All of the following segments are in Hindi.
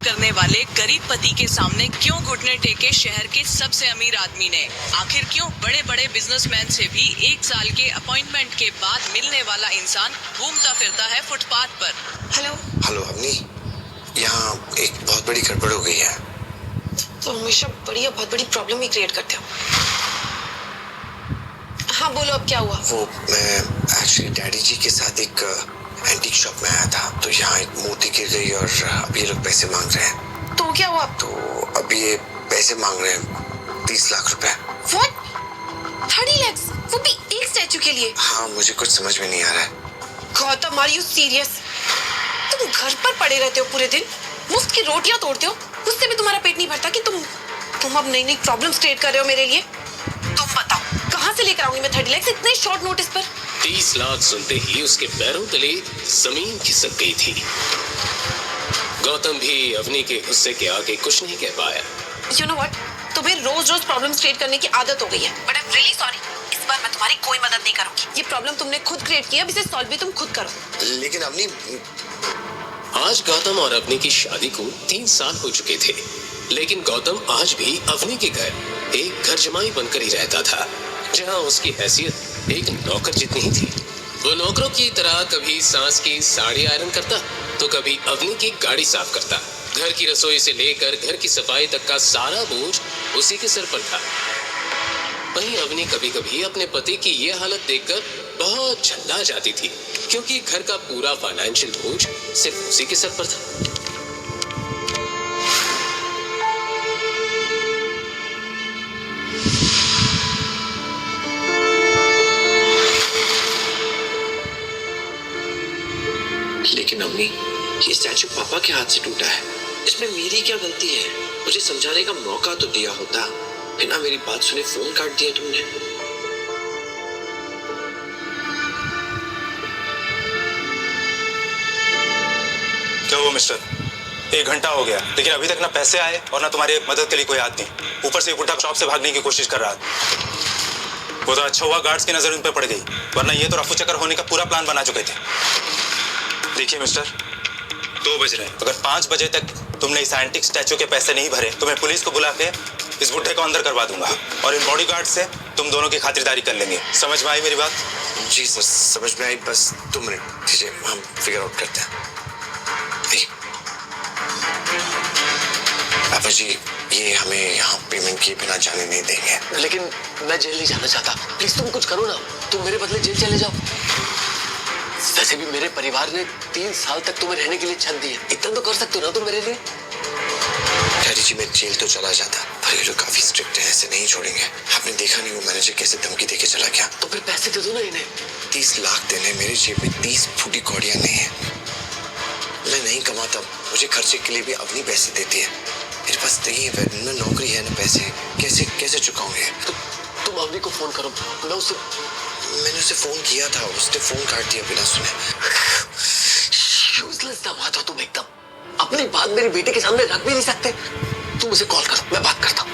करने वाले गरीब पति के सामने क्यों घुटने टेके शहर के सबसे अमीर आदमी ने? आखिर क्यों बड़े बड़े बिजनेसमैन से भी 1 साल के अपॉइंटमेंट के बाद मिलने वाला इंसान घूमता फिरता है फुटपाथ पर? हेलो अवनी, यहाँ एक बहुत बड़ी गड़बड़ हो गई है। तो हमेशा बहुत बड़ी प्रॉब्लम ही क्रिएट करते हो। हाँ बोलो, अब क्या हुआ? वो मैं एक्चुअली डैडी जी के साथ एक एंटीक शॉप में आया था, तो यहाँ एक मूर्ति गिर गई और अब ये लोग पैसे मांग रहे हैं। तो क्या हुआ? तो अब ये पैसे मांग रहे हैं 30 लाख रुपए। What? 30 lakhs? वो भी एक स्टैचू के लिए? हाँ, मुझे कुछ समझ में नहीं आ रहा है। Gautam, are you serious? तुम घर पर पड़े रहते हो पूरे दिन, मुफ्त की रोटियां तोड़ते हो, उससे भी तुम्हारा पेट नहीं भरता कि तुम अब नई नई प्रॉब्लम्स क्रिएट कर रहे हो मेरे लिए। तुम बताओ कहाँ से लेकर आऊंगी मैं 30 lakhs इतने शॉर्ट नोटिस पर? 30 लाख सुनते ही उसके पैरों तले जमीन खिसक गई थी। गौतम भी अवनी के गुस्से के आगे कुछ नहीं कह पाया। You know what? तुम्हें रोज रोज प्रॉब्लम्स क्रिएट करने की आदत हो गई है। But I am really sorry, इस बार मैं तुम्हारी कोई मदद नहीं करूंगी। ये प्रॉब्लम तुमने खुद क्रिएट किया, अब इसे सॉल्व भी तुम खुद करो। लेकिन अवनी, आज गौतम और अवनी की शादी को 3 साल हो चुके थे, लेकिन गौतम आज भी अवनी के घर एक घर जमाई बनकर ही रहता था, जहां उसकी हैसियत एक नौकर जितनी ही थी। वो नौकरों की तरह कभी सांस की साड़ी आयरन करता, तो कभी अवनी की गाड़ी साफ करता। घर की रसोई से लेकर घर की सफाई तक का सारा बोझ उसी के सिर पर था। वहीं अवनी कभी कभी अपने पति की ये हालत देखकर बहुत झल्ला जाती थी, क्योंकि घर का पूरा फाइनेंशियल बोझ सिर्फ उसी के सर पर था। लेकिन अम्मी, ये स्टैचू पापा के हाथ से टूटा है, इसमें मेरी क्या गलती है? मुझे समझाने का मौका तो दिया होता, बिना मेरी बात सुने फोन काट दिया तुमने। क्या हुआ मिस्टर? 1 घंटा हो गया, लेकिन अभी तक ना पैसे आए और ना तुम्हारी मदद के लिए कोई आदमी। ऊपर से बुढ़ा शॉप से भागने की कोशिश कर रहा था। वो तो अच्छा हुआ गार्ड्स की नजर उन पर पड़ गई, वरना ये तो रफू चक्कर होने का पूरा प्लान बना चुके थे। देखिए मिस्टर, 2 बज रहे हैं। अगर 5 बजे तक तुमने इस एंटिक स्टैचू के पैसे नहीं भरे तो मैं पुलिस को बुला के इस बुढ़े को अंदर करवा दूंगा, और इन बॉडीगार्ड से तुम दोनों की खातिरदारी कर लेंगे। समझ में आई मेरी बात? जी सर, समझ में आई, बस 2 मिनट दीजिए, हम फिगर आउट करते हैं। पापा जी, ये हमें यहाँ पेमेंट किए बिना जाने नहीं देंगे। लेकिन मैं जेल नहीं जाना चाहता, प्लीज तुम कुछ करो ना, तुम मेरे बदले जेल चले जाओ। वैसे भी मेरे परिवार ने 3 साल तक तुम्हें रहने के लिए छत दी है, इतना तो कर सकते हो ना तुम मेरे लिए। डैडी जी, मैं जेल तो चला जाता, पर ये लोग काफी स्ट्रिक्ट हैं, ऐसे नहीं छोड़ेंगे। आपने देखा नहीं वो मैनेजर कैसे धमकी देके चला गया? तो फिर पैसे दे दो ना इन्हें। 30 लाख देने, मेरी जेब में 30 फूटी कौड़ियां नहीं है। मैं नहीं कमाता, मुझे खर्चे के लिए भी अवनी पैसे देती है। मेरे पास नहीं है, न नौकरी है न पैसे, कैसे चुकाऊंगे? तो तुम अवनी को फोन करो, मैंने उसे फोन किया था, उसने फोन काट दिया बिना सुने। यूजलेस दामाद हो तुम एकदम, अपनी बात मेरी बेटे के सामने रख भी नहीं सकते। तुम उसे कॉल करो, मैं बात करता हूँ।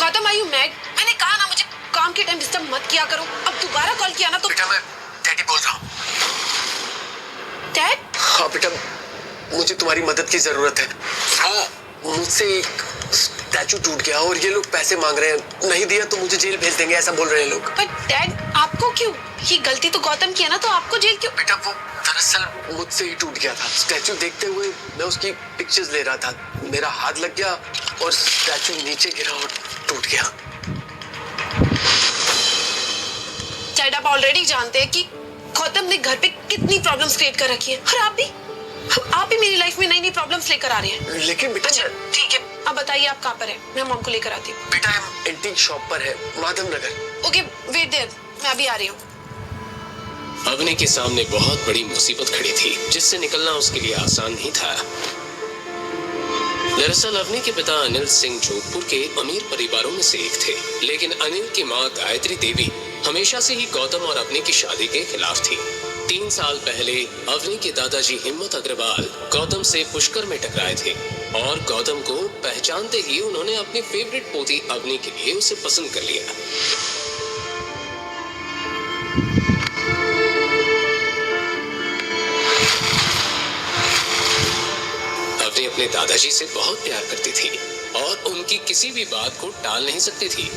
Gautam, are you mad? मैंने कहा ना मुझे काम के टाइम डिस्टर्ब मत किया करो। अब दोबारा कॉल किया ना तो बेटा, मैं डैडी बोल रहा हूँ। डैड? हाँ बेटा, मुझे तुम्हारी मदद की जरूरत है। हाँ, मुझसे एक स्टैचू टूट गया और ये लोग पैसे मांग रहे हैं, नहीं दिया तो मुझे जेल भेज देंगे, ऐसा बोल रहे हैं लोग। पर डैड, आपको क्यों? ये गलती तो गौतम की है ना, तो आपको जेल क्यों? बेटा, वो दरअसल मुझसे ही टूट गया था। स्टैचू देखते हुए मैं उसकी पिक्चर्स ले रहा था, मेरा हाथ लग गया और स्टैचू नीचे गिरा और टूट गया। डैड, आप ऑलरेडी जानते हैं कि गौतम ने घर पे कितनी प्रॉब्लम्स क्रिएट कर रखी है, और आप भी मेरी लाइफ में नई नई प्रॉब्लम्स लेकर आ रहे हैं। लेकिन बेटा, अच्छा ठीक है, अब बताइए आप कहाँ पर हैं? मैं मॉम को लेकर आती हूँ। बेटा, हम एंटीक शॉप पर है, Madhav Nagar. Okay, wait there, मैं अभी आ रही हूँ। अवनी के सामने बहुत बड़ी मुसीबत खड़ी थी, जिससे निकलना उसके लिए आसान नहीं था। दरअसल अवनी के पिता अनिल सिंह जोधपुर के अमीर परिवारों में से एक थे, लेकिन अनिल की मां गायत्री देवी हमेशा से ही गौतम और अवनी की शादी के खिलाफ थी। 3 साल पहले अवनी के दादाजी हिम्मत अग्रवाल गौतम से पुष्कर में टकराए थे और गौतम को पहचानते ही उन्होंने अपनी फेवरेट पोती अवनी के लिए उसे पसंद कर लिया। अवनी अपने दादाजी से बहुत प्यार करती थी और उनकी किसी भी बात को टाल नहीं सकती थी।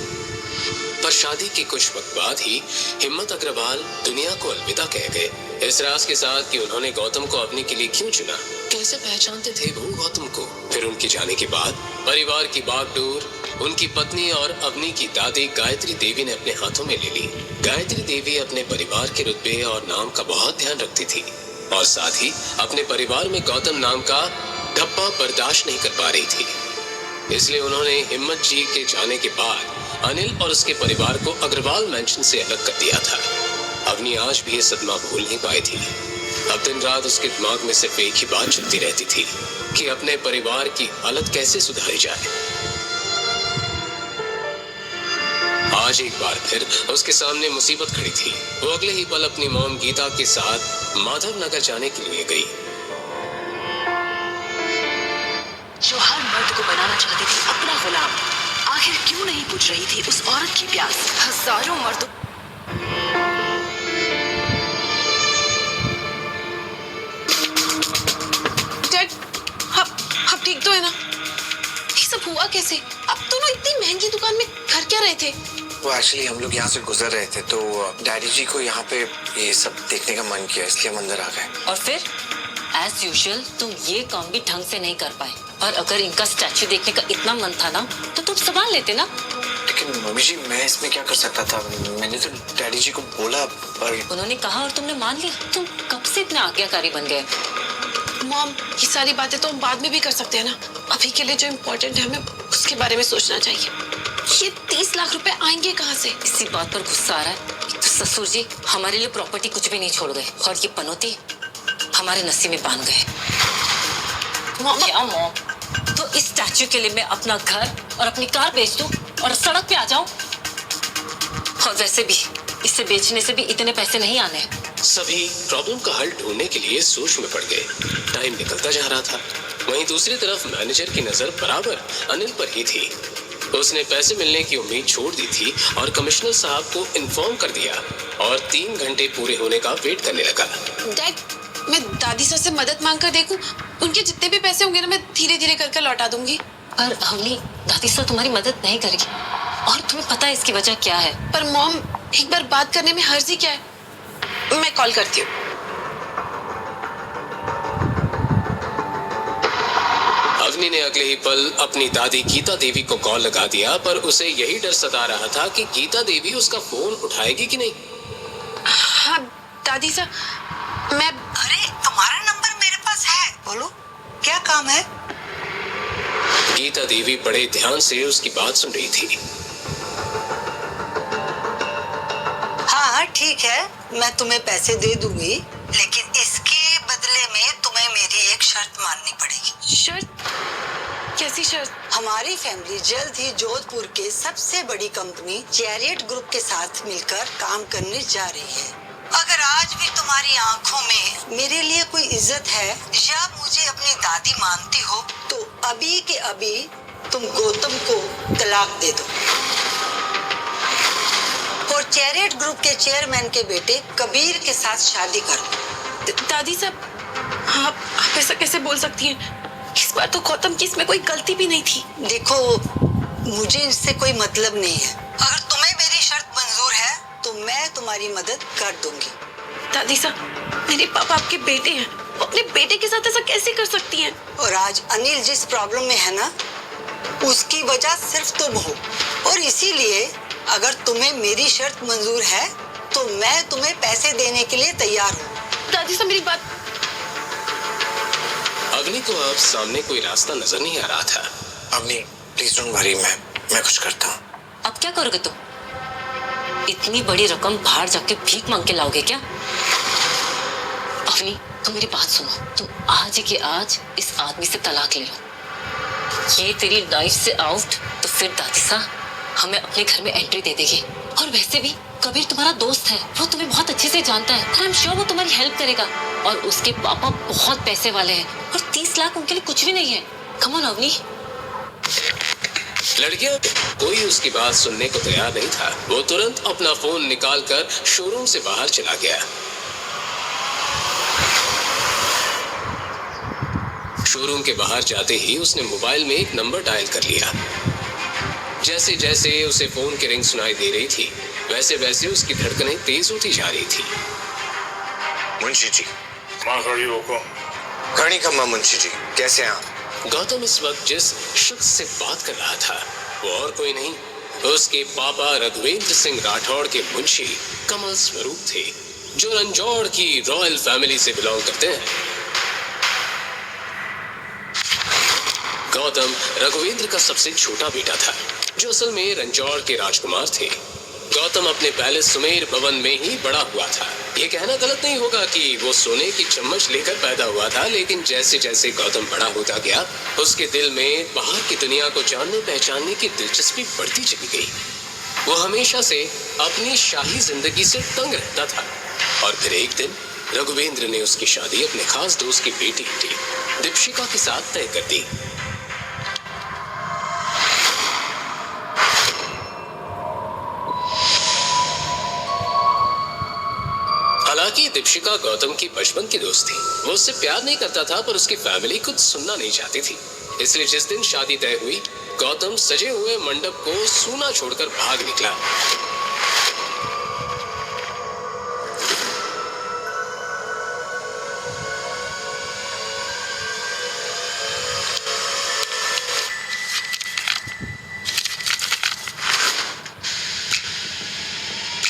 पर शादी के कुछ वक्त बाद ही हिम्मत अग्रवाल दुनिया को अलविदा कह गए, इस राज के साथ कि उन्होंने गौतम को अपने के लिए क्यों चुना। कैसे पहचानते थे वो गौतम को। फिर उनके जाने के बाद परिवार की बागडोर उनकी पत्नी और अवनी की दादी गायत्री देवी ने अपने हाथों में ले ली। गायत्री देवी अपने परिवार के रुतबे और नाम का बहुत ध्यान रखती थी और साथ ही अपने परिवार में गौतम नाम का धब्बा बर्दाश्त नहीं कर पा रही थी। इसलिए उन्होंने हिम्मत जी के जाने के बाद अनिल और उसके परिवार को अग्रवाल मैंशन से अलग कर दिया था। अवनी आज भी ये सदमा भूल नहीं पाई थी। अब दिन रात उसके दिमाग में सिर्फ एक ही बात चलती रहती थी कि अपने परिवार की हालत कैसे सुधारी जाए। आज एक बार फिर उसके सामने मुसीबत खड़ी थी। वो अगले ही पल अपनी मॉम गीता के साथ माधव नगर जाने के लिए गई। जो हर मर्द को बनाना चाहती थी अपना गुलाम, आखिर क्यों नहीं बुझ रही थी उस औरत की प्यास। हजारों मर्दों डैड, आप ठीक तो है ना? ये सब हुआ कैसे? अब दोनों इतनी महंगी दुकान में कर क्या रहे थे? वो एक्चुअली हम लोग यहाँ से गुजर रहे थे तो डैडी जी को यहाँ पे ये सब देखने का मन किया, इसलिए हम अंदर आ गए। और फिर एज यूजुअल तुम ये काम भी ढंग से नहीं कर पाए। और अगर इनका स्टैचू देखने का इतना मन था ना तो तुम संभाल लेते ना। लेकिन मम्मी जी मैं इसमें क्या कर सकता था? मैंने तो डैडी जी को बोला पर उन्होंने कहा और तुमने मान लिया। तुम कब से इतने आज्ञाकारी बन गए? मॉम, ये सारी बातें तो हम बाद में भी कर सकते हैं ना। अभी के लिए जो इम्पोर्टेंट है हमें उसके बारे में सोचना चाहिए। ये 30 लाख रुपए आएंगे कहाँ से? इसी बात पर गुस्सा आ रहा है। तो ससुर जी हमारे लिए प्रॉपर्टी कुछ भी नहीं छोड़ गए और ये पनौती हमारे नसीब में बांध गए। क्या मॉम? तो इस स्टैचू के लिए मैं अपना घर और अपनी कार बेच दूं और सड़क पे आ जाऊं? और वैसे भी इसे बेचने से भी इतने पैसे नहीं आने। सभी प्रॉब्लम का हल ढूंढने के लिए सोच में पड़ गए। टाइम निकलता जा रहा था। वहीं दूसरी तरफ मैनेजर की नजर बराबर अनिल पर ही थी। उसने पैसे मिलने की उम्मीद छोड़ दी थी और कमिश्नर साहब को इन्फॉर्म कर दिया और 3 घंटे पूरे होने का वेट करने लगा। डैड, मैं दादी सर से मदद मांग कर देखूं। उनके जितने भी पैसे होंगे ना मैं धीरे धीरे कर लौटा दूंगी। पर अवनी, दादी सर तुम्हारी मदद नहीं करेगी और तुम्हें पता है इसकी वजह क्या है? पर मॉम, एक बार बात करने में हर्ज ही क्या है? मैं कॉल करती हूँ। अवनी ने अगले ही पल अपनी दादी गीता देवी को कॉल लगा दिया, पर उसे यही डर सता रहा था कि गीता देवी उसका फोन उठाएगी कि नहीं। हाँ दादी सर, मैं अरे तुम्हारा नंबर मेरे पास है, बोलो क्या काम है? गीता देवी बड़े ध्यान से उसकी बात सुन रही थी। हाँ ठीक है, मैं तुम्हें पैसे दे दूंगी, लेकिन इसके बदले में तुम्हें मेरी एक शर्त माननी पड़ेगी। शर्त? कैसी शर्त? हमारी फैमिली जल्द ही जोधपुर के सबसे बड़ी कंपनी चैरियट ग्रुप के साथ मिलकर काम करने जा रही है। अगर आज भी तुम्हारी आंखों में मेरे लिए कोई इज्जत है या मुझे अपनी दादी मानती हो तो अभी के अभी तुम गौतम को तलाक दे दो और चैरियट ग्रुप के चेयरमैन के बेटे कबीर के साथ शादी करो। दादी साहब, आप ऐसा कैसे बोल सकती हैं? इस बार तो गौतम की इसमें कोई गलती भी नहीं थी। देखो, मुझे इससे कोई मतलब नहीं है। अगर तुम्हें मेरी शर्त मंजूर है तो मैं तुम्हारी मदद कर दूंगी। दादी साहब, मेरे पापा आपके बेटे हैं, वो अपने बेटे के साथ ऐसा कैसे कर सकती हैं? और आज अनिल जिस प्रॉब्लम में है ना, उसकी वजह सिर्फ तुम हो और इसीलिए अगर तुम्हें मेरी शर्त मंजूर है तो मैं तुम्हें पैसे देने के लिए तैयार हूँ। दादी साहब, मेरी बात। अवनी को अब सामने कोई रास्ता नजर नहीं आ रहा था। अवनी प्लीज डोंट वरी, मैं कुछ करता हूँ। अब क्या करोगे तुम? इतनी बड़ी रकम बाहर जाके भीख मांग के लाओगे क्या? अवनी, तुम मेरी बात सुनो। तुम आज के आज इस आदमी से तलाक ले लो। ये तेरी लाइफ से आउट तो फिर दादी साहब हमें अपने घर में एंट्री दे देगी। और वैसे भी कबीर तुम्हारा दोस्त है, वो तुम्हें बहुत अच्छे से जानता है और आई एम श्योर वो तुम्हारी हेल्प करेगा। और उसके पापा बहुत पैसे वाले हैं और 30 लाख उनके लिए कुछ भी नहीं है। Come on Avni. लड़कियां कोई उसकी बात सुनने को तैयार नहीं था। वो तुरंत अपना फोन निकालकर शोरूम से बाहर चला गया। शोरूम के बाहर जाते ही उसने मोबाइल में एक नंबर डायल कर लिया। जैसे जैसे उसे फोन की रिंग सुनाई दे रही थी, वैसे वैसे उसकी धड़कनें तेज होती जा रही थी। मुंशी जी। माँ खड़ी रोको। खड़ी खम्मा मुंशी जी, कैसे हैं आप? गौतम इस वक्त जिस शख्स से बात कर रहा था वो और कोई नहीं, उसके पापा रघुवेंद्र सिंह राठौड़ के मुंशी कमल स्वरूप थे, जो रंजौड़ की रॉयल फैमिली से बिलोंग करते हैं। गौतम रघुवेंद्र का सबसे छोटा बेटा था, जो असल में रंजौड़ के राजकुमार थे। गौतम अपने पैलेस सुमेर भवन में ही बड़ा हुआ था। ये कहना गलत नहीं होगा कि वो सोने की चम्मच लेकर पैदा हुआ था, लेकिन जैसे जैसे गौतम बड़ा होता गया, उसके दिल में बाहर की दुनिया को जानने पहचानने की दिलचस्पी बढ़ती चली गई। वो हमेशा से अपनी शाही जिंदगी से तंग रहता था। और फिर एक दिन रघुवेंद्र ने उसकी शादी अपने खास दोस्त की बेटी दीपशिका के साथ तय कर दी। हालांकि दीपशिका गौतम की बचपन की दोस्त थी। वो उससे प्यार नहीं करता था, पर उसकी फैमिली कुछ सुनना नहीं चाहती थी। इसलिए जिस दिन शादी तय हुई, गौतम सजे हुए मंडप को सूना छोड़कर भाग निकला।